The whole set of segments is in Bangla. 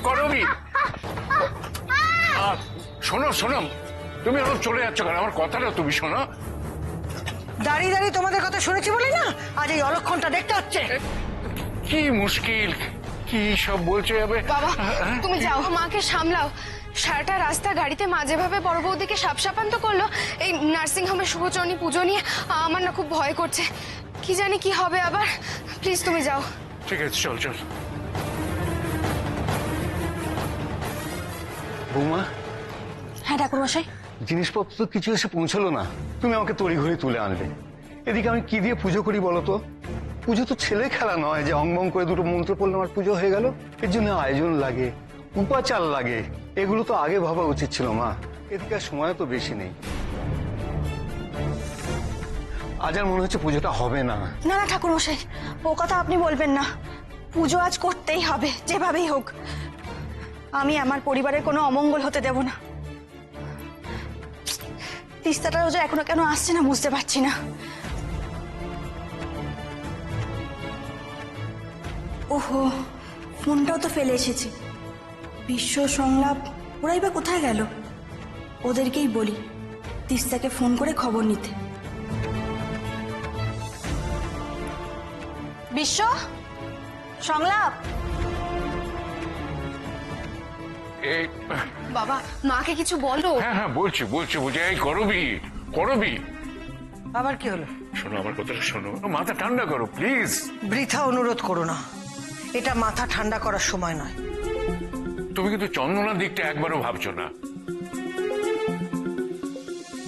করবি? শোনো শোনো, তুমি এখন চলে যাচ্ছ কেন? আমার কথাটা তুমি শোনো। দাঁড়িয়ে দাঁড়িয়ে তোমাদের কথা শুনেছি বলে না আজ এই অলক্ষণটা দেখতে হচ্ছে। কি মুশকিল, কি সব বলছে যাবে। বাবা তুমি যাও, মাকে সামলাও। সারাটা রাস্তা গাড়িতে মাঝে ভাবে বড় বৌদিকে সাপসাপান্ত করলো। এই নার্সিং হোমে শুভচরণী পুজো নিয়ে আমার না খুব ভয় করছে। কি জানি কি হবে আবার। প্লিজ তুমি যাও। ঠিক আছে, চল চল। বৌমা, হ্যাঁ ঠাকুরমশাই। জিনিসপত্র তো কিছু এসে পৌঁছলো না, তুমি আমাকে তড়িঘড়ি তুলে আনলে। এদিকে আমি কি দিয়ে পুজো করি বলো তো? পুজো তো ছেলে খেলা নয় যে অঙ্গং করে দুটো মন্ত্র পড়লে আমার পুজো হয়ে গেল। এর জন্য আয়োজন লাগে, উপাচার লাগে, এগুলো তো আগে ভাবা উচিত ছিল মা। এদিকে আর সময় তো বেশি নেই। আজ আর মনে হচ্ছে পুজোটা হবে না। না না ঠাকুরমশাই, ও কথা আপনি বলবেন না। পুজো আজ করতেই হবে, যেভাবেই হোক। আমি আমার পরিবারের কোনো অমঙ্গল হতে দেব না। তিস্তাটা রোজা এখনো কেন আসছে না বুঝতে পারছি না। ওহো, ফোনটাও তো ফেলে এসেছি। বিশ্ব সংলাপ ওরাই বা কোথায় গেল? ওদেরকেই বলি তিস্তাকে ফোন করে খবর নিতে। বিশ্ব সংলাপ। এই বাবা মাকে কিছু বলো। হ্যাঁ হ্যাঁ, বলছি বলছি বলছি। এই করবি করবি। আবার কি হলো? শোনো আমার কথাটা, শোনো, মাথা ঠান্ডা করো প্লিজ। বৃথা অনুরোধ করো না, এটা মাথা ঠান্ডা করার সময় নয়। তুমি কিন্তু চন্দনার দিকটা একবারও ভাবছো না।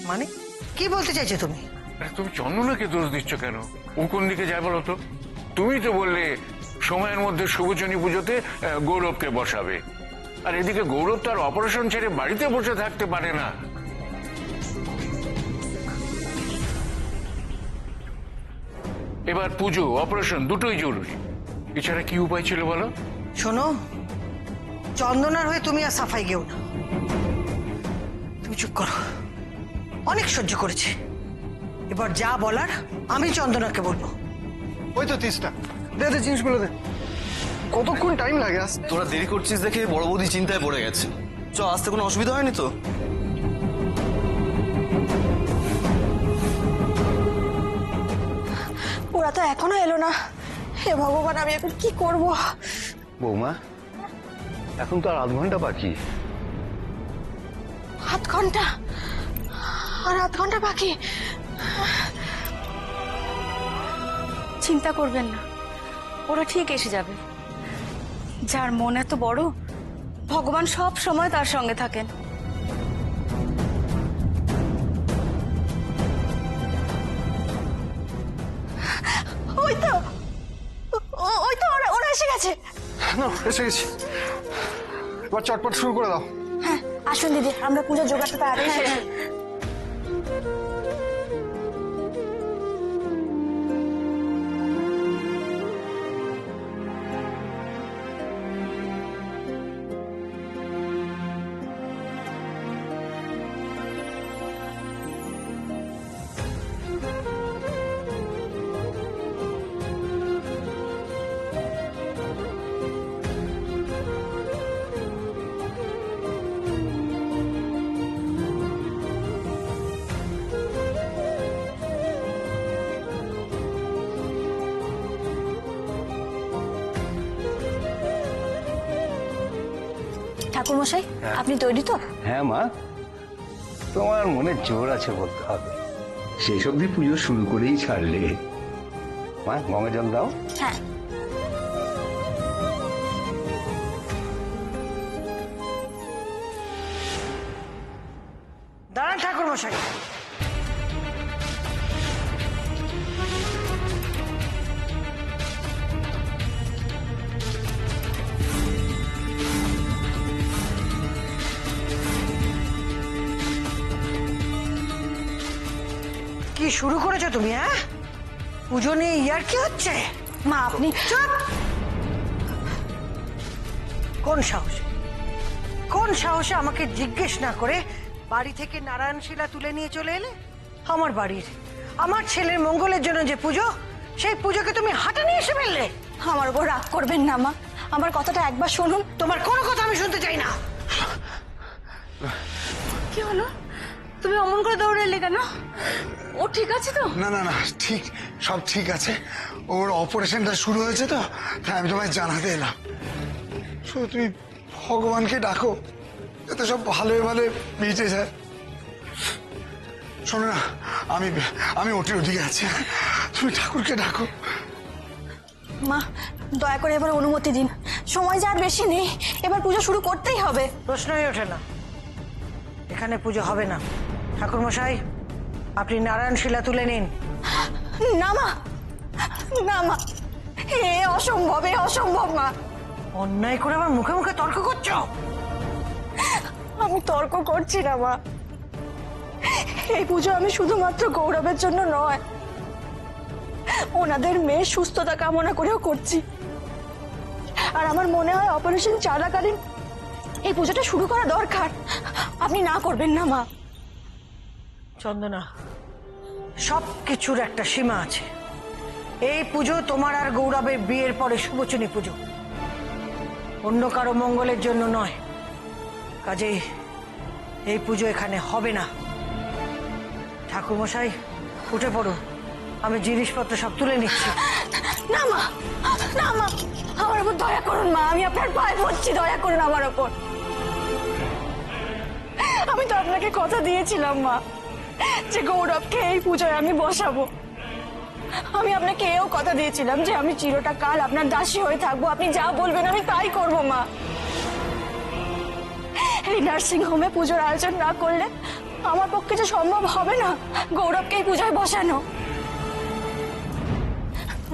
মানে কি বলতে চাইছো তুমি? আরে তুমি চন্দনাকে দোষ দিচ্ছ কেন? ও কোন দিকে যায় বলো তো? তুমি তো বললে সময়ের মধ্যে শুভচরণী পুজোতে গৌরবকে বসাবে, আর এদিকে গৌরব তার অপারেশন ছেড়ে বাড়িতে বসে থাকতে পারে না। এবার পুজো অপারেশন দুটোই জরুরি, এছাড়া কি উপায় ছিল বলো? শোনো, চন্দনার হয়ে তুমি আর সাফাই গেও না। তুমি চুপ করো, অনেক সহ্য করেছি। এবার যা বলার আমি চন্দনাকে বলবো। ওই তো তিস্তা, দে দে জিনিসগুলো দে। কতক্ষণ টাইম লাগে আসতে? তোরা দেরি করছিস দেখে বড় বৌদি চিন্তায় পড়ে গেছে। চ, আসতে কোনো অসুবিধা হয়নি তো? ওরা তো এখনো এলো না। হে ভগবান, আমি এখন কি করব? বৌমা, এখন তো আর আধ ঘন্টা বাকি। আধ ঘন্টা? আর আধ ঘন্টা বাকি? চিন্তা করবেন না, ওরা ঠিক এসে যাবে। যার মন এত বড়, ভগবান সব সময় তার সঙ্গে থাকেন। ওই তো ওই তো ওরা এসে গেছে। না, এসে গেছি। এবার চটপট শুরু করে দাও। হ্যাঁ আসুন দিদি, আমরা পুজোর জোগাড়টা তাড়াতাড়ি সেরে ফেলি। ঠাকুরমশাই, আপনি তৈরি তো? হ্যাঁ মা, তোমার মনে জোর আছে বলতে হবে। সেই সব দিয়ে পুজো শুরু করেই ছাড়লে। মা, গঙ্গা জল দাও। হ্যাঁ। দাঁড়ান ঠাকুর মশাই। কি শুরু করেছো তুমি? হ্যাঁ, পুজো নিয়ে ইয়ার কি হচ্ছে? মা আপনি চুপ! কোন সাহসে, কোন সাহসে আমাকে জিজ্ঞেস না করে বাড়ি থেকে নারায়ণ শিলা তুলে নিয়ে চলে এলে? আমার বাড়ির, আমার ছেলের মঙ্গলের জন্য যে পুজো, সেই পুজোকে তুমি হাতে নিয়ে এসে ফেললে। আমার উপর রাগ করবেন না মা। আমার কথাটা একবার শুনুন। তোমার কোনো কথা আমি শুনতে চাই না। কি হলো? তুমি অমন করে দৌড়ে এলে কেন? ও ঠিক আছে তো? না না না, ঠিক, সব ঠিক আছে। ওর অপারেশনটা শুরু হয়েছে তো, তাই আমি তোমায় জানাতে এলাম। শুধু তুমি ভগবানকে ডাকো যাতে সব ভালো ভালো মিটে যায়। শোনো না, আমি ওটির ওদিকে আছি, তুমি ঠাকুরকে ডাকো। মা, দয়া করে এবার অনুমতি দিন। সময় যা আর বেশি নেই, এবার পুজো শুরু করতেই হবে। প্রশ্নই ওঠে না, এখানে পুজো হবে না। ঠাকুরমশাই, আপনি নারায়ণ শিলা তুলে নিন। না মা, না মা, এ অসম্ভব, এ অসম্ভব মা। অন্যায় করে আমার মুখে মুখে তর্ক করছো। আমি তর্ক করছি না মা। এই পুজো আমি শুধুমাত্র গৌরবের জন্য নয়, ওনাদের মেয়ের সুস্থতা কামনা করেও করছি। আর আমার মনে হয় অপারেশন চলাকালীন এই পুজোটা শুরু করা দরকার। আপনি না করবেন না মা। চন্দনা, সব কিছুর একটা সীমা আছে। এই পুজো তোমার আর গৌরবের বিয়ের পরে শুভচনী পুজো, অন্য কারো মঙ্গলের জন্য নয়। কাজেই এই পুজো এখানে হবে না। ঠাকুরমশাই, উঠে পড়ুন, আমি জিনিসপত্র সব তুলে নিচ্ছি। না মা, না মা, আমার উপর দয়া করুন মা, আমি আপনার পায়ে পড়ছি, দয়া করুন আমার উপর। আমি তো আপনাকে কথা দিয়েছিলাম মা, যে গৌরবকে এই পুজোয় আমি বসাবো। আমি আপনাকে এও কথা দিয়েছিলাম যে আমি চিরটা কাল আপনার দাসী হয়ে থাকবো, আপনি যা বলবেন আমি তাই করবো মা। এই নার্সিং হোমে পুজোর আয়োজন না করলে আমার পক্ষে যে সম্ভব হবে না গৌরবকে এই পুজোয় বসানো।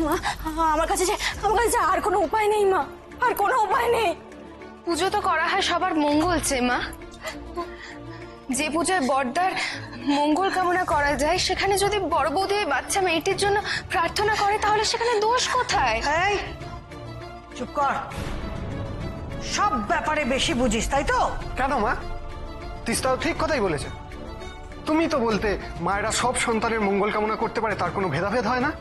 মা, আমার কাছে যে আর কোনো উপায় নেই মা, আর কোনো উপায় নেই। পুজো তো করা হয় সবার মঙ্গল চেয়ে মা। যে পূজায় বড়দার মঙ্গল কামনা করা যায়, সেখানে যদি বড় বৌদি ওই বাচ্চা মেয়েটির জন্য প্রার্থনা করে, তাহলে সেখানে দোষ কোথায়? এই চুপ কর, সব ব্যাপারে বেশি বুঝিস তাই তো? কেন মা? তিস্তাও ঠিক কথাই বলেছে। তুমি তো বলতে মায়েরা সব সন্তানের মঙ্গল কামনা করতে পারে, তার কোনো ভেদাভেদ হয় না।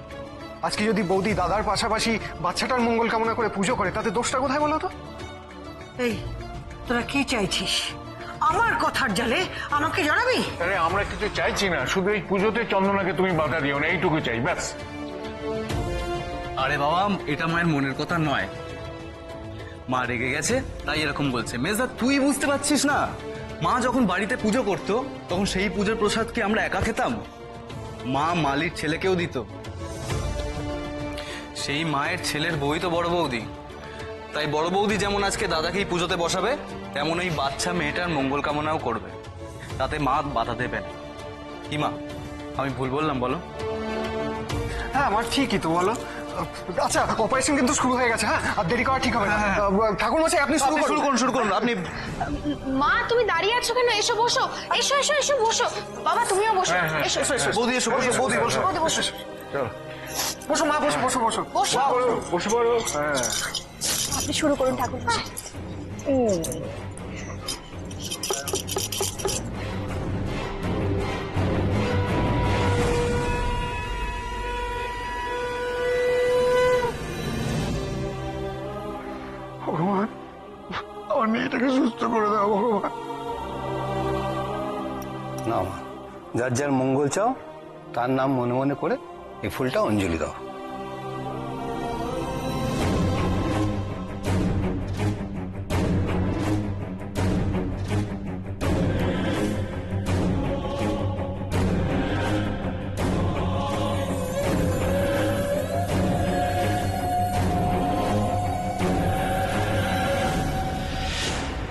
আজকে যদি বৌদি দাদার পাশাপাশি বাচ্চাটার মঙ্গল কামনা করে পুজো করে, তাতে দোষটা কোথায় বলো তো? এই তোরা কি চাইছিস? আমার কথার জালে আমাকে জানাবি? আরে আমরা কিছু চাইছি না, শুধু এই পুজোতে চন্দনাকে তুমি বাধা দিও না, এইটুকু চাই ব্যাস। আরে বাবা, এটা মায়ের মনের কথা নয়। মা রেগে গেছে তাই এরকম বলছে। মেজদা, তুই বুঝতে পারছিস না? মা যখন বাড়িতে পুজো করতো তখন সেই পুজোর প্রসাদ কি আমরা একা খেতাম? মা মালির ছেলেকেও দিত। সেই মায়ের ছেলের বই তো বড় বৌদি। তাই বড় বৌদি যেমন আজকে দাদাকেই পুজোতে বসাবে, তেমন এই বাচ্চা মেয়েটার মঙ্গল কামনাও করবে। তাতে মা বাধা দেবে না। কি মা, আমি ভুল বললাম বলো? হ্যাঁ, আমার ঠিকই তো, বলো। আচ্ছা, অপারেশন কিন্তু শুরু হয়ে গেছে, হ্যাঁ, আর দেরি করা ঠিক হবে না। ঠাকুর মশাই, আপনি শুরু করুন। আপনি মা, তুমি দাঁড়িয়ে আছো কেন? এসো বসো, এসো এসো এসো বসো। বাবা, তুমিও বসো। এসো এসো বৌদি এসো, বৌদি বসো। বৌদি বসো। চলো বসো মা, বসো। বসো। বসে পড়ো। হ্যাঁ, আপনি শুরু করুন ঠাকুর। ভগবান, আমার মেয়েটাকে সুস্থ করে দাও ভগবান। না মা, যার যার মঙ্গল চাও তার নাম মনে মনে করে এই ফুলটা অঞ্জলি দাও।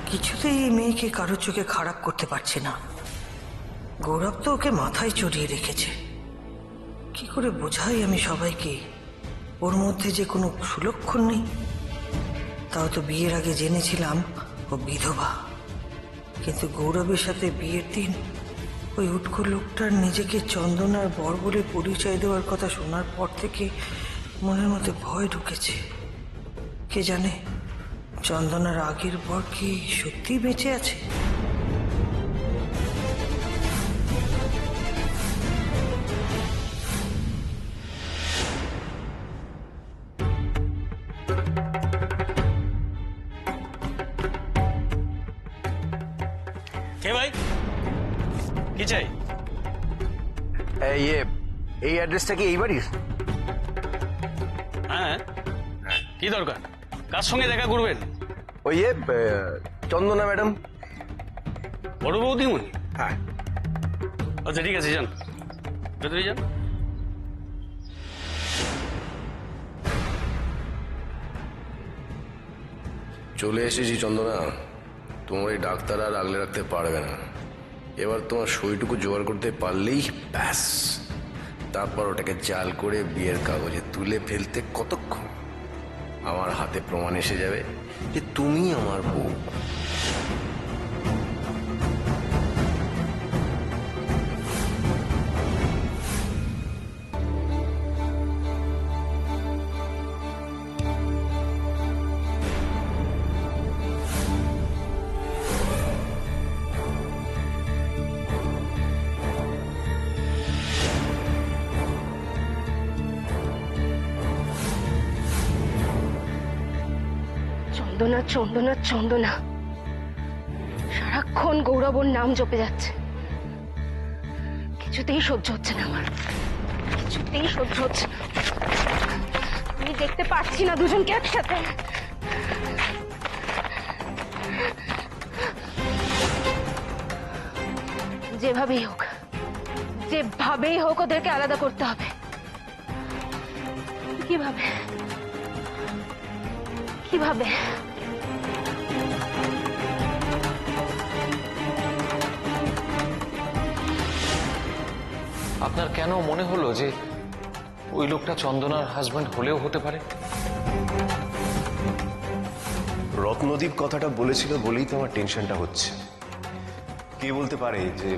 কিছুতেই এই মেয়েকে কারোর চোখে খারাপ করতে পারছে না। গৌরব তো ওকে মাথায় চড়িয়ে রেখেছে। কি করে বোঝাই আমি সবাইকে ওর মধ্যে যে কোনো সুলক্ষণ নেই? তাও তো বিয়ের আগে জেনেছিলাম ও বিধবা, কিন্তু গৌরবের সাথে বিয়ের দিন ওই উটকো লোকটার নিজেকে চন্দনার বর বলে পরিচয় দেওয়ার কথা শোনার পর থেকে মনের মধ্যে ভয় ঢুকেছে। কে জানে চন্দনার আগের বর কি সত্যি বেঁচে আছে? চাই? এই অ্যাড্রেসটা কি এই বাড়ির? হ্যাঁ, কি দরকার? কার সঙ্গে দেখা করবেন? ওই চন্দনা ম্যাডাম। বড় বৌদিমণি? হ্যাঁ। আচ্ছা ঠিক আছে, যান ভেতরে যান। চলে এসেছি চন্দনা। তোমার এই ডাক্তার আর আগলে রাখতে পারবে না। এবার তোমার সইটুকু জোগাড় করতে পারলেই ব্যাস, তারপর ওটাকে জাল করে বিয়ের কাগজে তুলে ফেলতে কতক্ষণ। আমার হাতে প্রমাণ এসে যাবে যে তুমি আমার বউ। চন্দনা চন্দনা চন্দনা, সারাক্ষণ গৌরবর নাম জপে যাচ্ছে। কিছুতেই সহ্য হচ্ছে না আমার, কিছুতেই সহ্য হচ্ছে না। আমি দেখতে পাচ্ছি না দুজনকে একসাথে। যেভাবেই হোক, যেভাবেই হোক ওদেরকে আলাদা করতে হবে। কিভাবে কিভাবে? আপনার কেন মনে হলো যে ওই লোকটা চন্দনার হাজবেন্ড হলেও হতে পারে? রত্নদীপ কথাটা বলেছিল বলেই তো আমার টেনশনটা হচ্ছে। কে বলতে পারে যে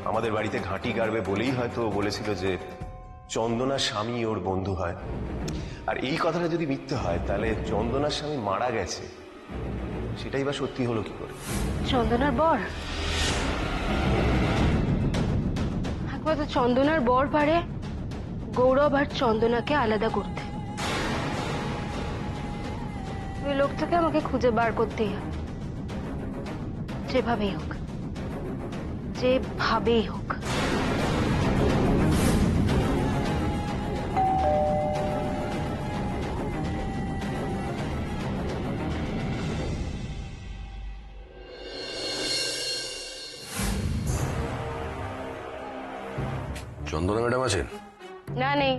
আমাদের বাড়িতে ঘাঁটি গাড়বে বলেই হয়তো বলেছিল যে চন্দনার স্বামী ওর বন্ধু হয়। আর এই কথাটা যদি মিথ্যে হয় তাহলে চন্দনার স্বামী মারা গেছে, সেটাই বা সত্যি হলো কি করে? চন্দনার বর? একমাত্র চন্দনার বর পারে গৌরব আর চন্দনাকে আলাদা করতে। ওই লোকটাকে আমাকে খুঁজে বার করতেই হবে, যেভাবেই হোক, যেভাবেই হোক। চন্দনা ম্যাডাম আছেন? না, নেই।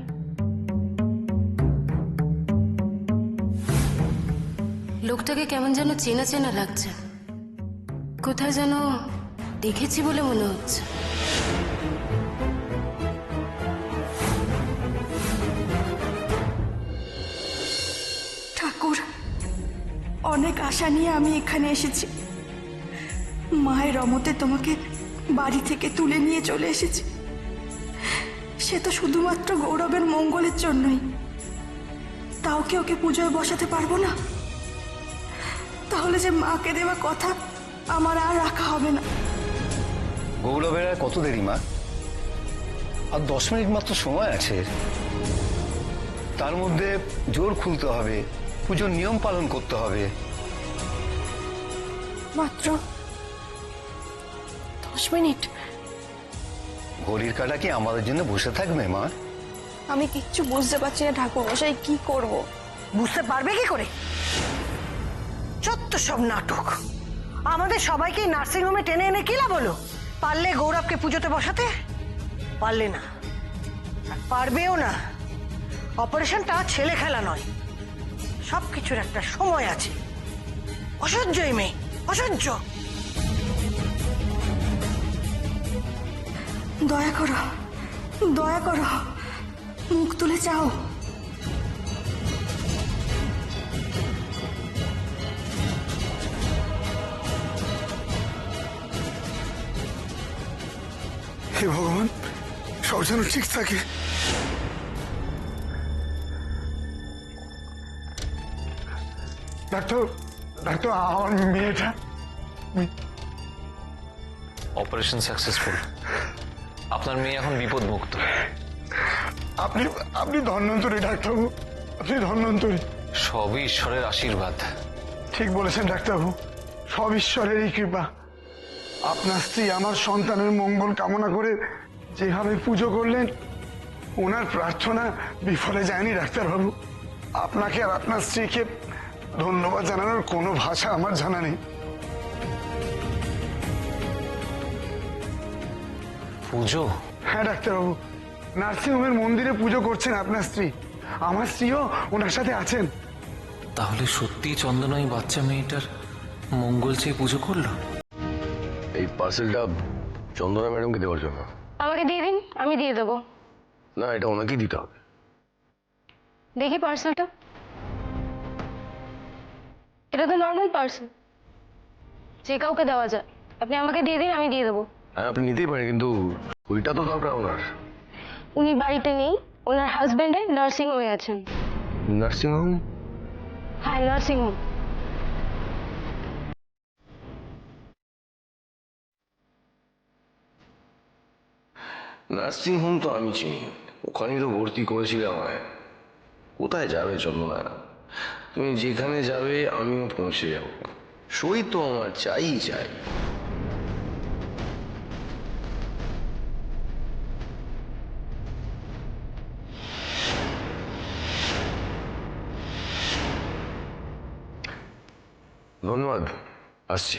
লোকটাকে কেমন যেন চেনা চেনা লাগছে, কোথায় যেন দেখেছি বলে মনে হচ্ছে। ঠাকুর, অনেক আশা নিয়ে আমি এখানে এসেছি। মায়ের অমতে তোমাকে বাড়ি থেকে তুলে নিয়ে চলে এসেছি। সে তো শুধুমাত্র গৌরবের মঙ্গলের জন্যই। তাও কি ওকে পুজোয় বসাতে পারবো না? তাহলে যে মাকে দেওয়া কথা আমার আর রাখা হবে না। গৌরবের আর কত দেরি মা? আর 10 মিনিট মাত্র সময় আছে। তার মধ্যে জোর খুলতে হবে, পুজোর নিয়ম পালন করতে হবে। মাত্র 10 মিনিট? ঘড়ির কাঁটা কি আমাদের জন্য বসে থাকবে মা? আমি কিচ্ছু বুঝতে পারছি না ঠাকুর মশাই, কি করব? বুঝতে পারবে কি করে? যত সব নাটক। আমাদের সবাইকে নার্সিং হোমে টেনে এনে কি লাভ হলো? পারলে গৌরবকে পুজোতে বসাতে, পারলে না, আর পারবেও না। অপারেশনটা ছেলে খেলা নয়, সবকিছুর একটা সময় আছে। অসহ্যই মেয়ে, অসহ্য। দয়া করো, দয়া করো, মুখ তুলে চাও। হে ভগবান, সব যেন ঠিক থাকে। ডাক্তার, ডাক্তার, আমার মেয়েটা। Operation successful. আপনার মেয়ে এখন বিপদমুক্ত। আপনি আপনি ধন্বন্তরী ডাক্তারবাবু, আপনি ধন্বন্তরী। সবই ঈশ্বরের আশীর্বাদ। ঠিক বলেছেন ডাক্তারবাবু, সব ঈশ্বরেরই কৃপা। আপনার স্ত্রী আমার সন্তানের মঙ্গল কামনা করে যেভাবে পুজো করলেন, ওনার প্রার্থনা বিফলে যায়নি ডাক্তারবাবু। আপনাকে আর আপনার স্ত্রীকে ধন্যবাদ জানানোর কোনো ভাষা আমার জানা নেই। পুজো? হ্যাঁ ডাক্তারবাবু, নার্সিংহোমের মন্দিরে পুজো করছেন আপনার স্ত্রী। আমার স্ত্রীও ওনার সাথে আছেন। তাহলে সত্যি চন্দনা এই বাচ্চা মেয়েটার মঙ্গল চেয়ে পুজো করলো? এই পার্সেলটা চন্দনা ম্যাডামকে দেওয়ার জন্য। আমাকে দিয়ে দিন, আমি দিয়ে দেবো। না, এটা ওনাকেই দিতে হবে। দেখি পার্সেলটা। এটা তো নর্মাল পার্সেল, যে কাউকে দেওয়া যায়। আপনি আমাকে দিয়ে দিন, আমি দিয়ে দেবো। হ্যাঁ, আপনি নিতেই পারেন, কিন্তু ওইটা তো দরকার ওনার। উনি বাড়িতে নেই, ওনার হাজবেন্ডে নার্সিং হোমে আছেন। নার্সিংহোম? হ্যাঁ, নার্সিং হোম। নার্সিংহোম তো আমি চিনি, ওখানেই তো ভর্তি করেছিলে আমায়। কোথায় যাবে চন্দনা? তুমি যেখানে যাবে আমিও পৌঁছে যাব। সই তো আমার চাই চাই। ধন্যবাদ, আসছি।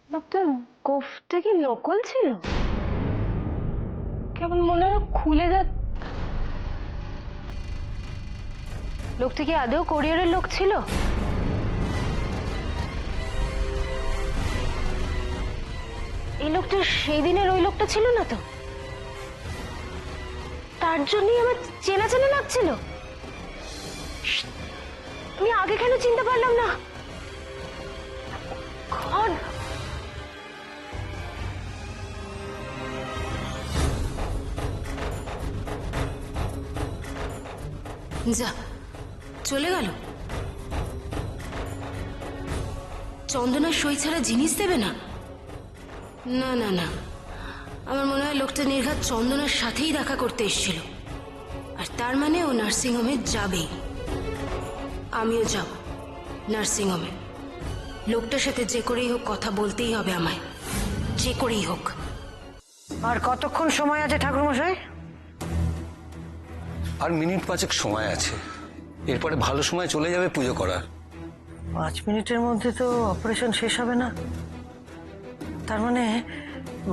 ডক্টর, গোফটা কি নকল ছিল? কেমন মনে হয় খুলে যা। লোকটা কি আদৌ কোরিয়ারের লোক ছিল? এই লোকটা সেই দিনের ওই লোকটা ছিল না তো? তার জন্যই আমার চেনা চেনা লাগছিল। আমি আগে কেন চিনতে পারলাম না? God! যা চলে গেল। চন্দনার সই ছাড়া জিনিস দেবে না? না না না, আমার মনে হয় লোকটা নির্ঘাত চন্দনার সাথেই দেখা করতে এসেছিল, আর তার মানে ও নার্সিংহোমে যাবেই। আমিও যাব নার্সিংহোমে। লোকটার সাথে যে করেই হোক কথা বলতেই হবে আমায়, যে করেই হোক। আর কতক্ষণ সময় আছে ঠাকুরমশাই? আর মিনিট 5 সময় আছে, এরপরে ভালো সময় চলে যাবে পুজো করার। 5 মিনিটের মধ্যে তো অপারেশন শেষ হবে না। তার মানে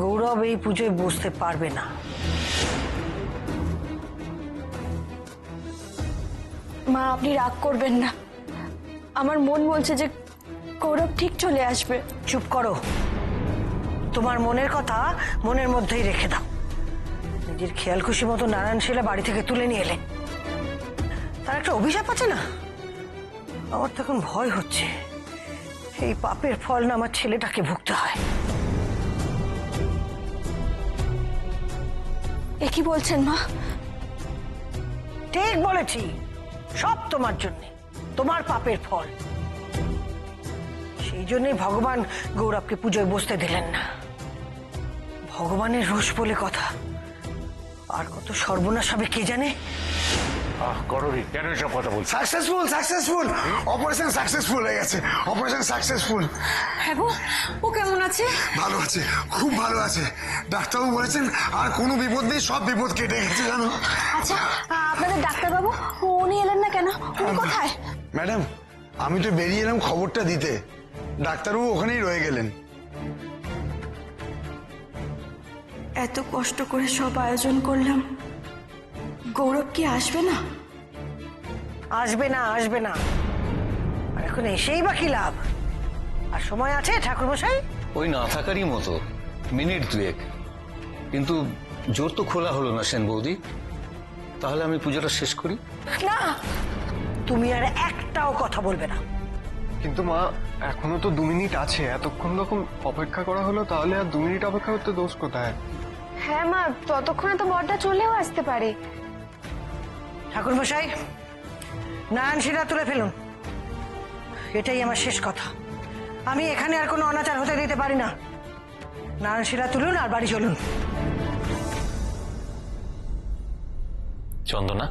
গৌরব এই পুজোয় বসতে পারবে না। মা, আপনি রাগ করবেন না। আমার মন বলছে যে গৌরব ঠিক চলে আসবে। চুপ করো, তোমার মনের কথা মনের মধ্যেই রেখে দাও। নিজের খেয়াল খুশি মতো নারায়ণ শিলা বাড়ি থেকে তুলে নিয়ে এলে, তার একটা অভিশাপ আছে না? আমার তখন ভয় হচ্ছে এই পাপের ফল না আমার ছেলেটাকে ভুগতে হয়। এ কি বলছেন মা? ঠিক বলেছি, সব তোমার জন্য, তোমার পাপের ফল। সেই জন্যই ভগবান গৌরবকে পুজোয় বসতে দিলেন না। ভগবানের রোষ বলে কথা, আর কত সর্বনাশ হবে কে জানে। করবি কেন এসব কথা বলছিস? সাকসেসফুল সাকসেসফুল অপারেশন সাকসেসফুল হয়ে গেছে। Operation successful. হ্যাঁ গো, ও কেমন আছে? ভালো আছে, খুব ভালো আছে। ডাক্তারবাবু বলেছেন আর কোনো বিপদ নেই, সব বিপদ কেটে গেছে জানো। আচ্ছা, আপনাদের ডাক্তারবাবু উনি এলেন না কেন? উনি কোথায়? ম্যাডাম, আমি তো বেরিয়ে এলাম খবরটা দিতে, ডাক্তারবাবু ওখানেই রয়ে গেলেন। এত কষ্ট করে সব আয়োজন করলাম, গৌরব কি আসবে না? আসবে না, আসবে না। আর এখন এসেই বা কি লাভ? আর সময় আছে ঠাকুরমশাই? ওই না থাকারই মতো, মিনিট 2। কিন্তু জোর তো খোলা হলো না সেন বৌদি। তাহলে আমি পুজোটা শেষ করি। না, তুমি আর একটাও কথা বলবে না। কিন্তু মা, এখনো তো 2 মিনিট আছে। এতক্ষণ যখন অপেক্ষা করা হলো, তাহলে আর 2 মিনিট অপেক্ষা করতে দোষ কোথায়? হ্যাঁ মা, ততক্ষণে তো বরটা চলেও আসতে পারে। ঠাকুরমশাই, নারায়ণ শিলা তুলে ফেলুন। এটাই আমার শেষ কথা। আমি এখানে আর কোনো অনাচার হতে দিতে পারি না। নারায়ণ শিলা তুলুন আর বাড়ি চলুন। চন্দনা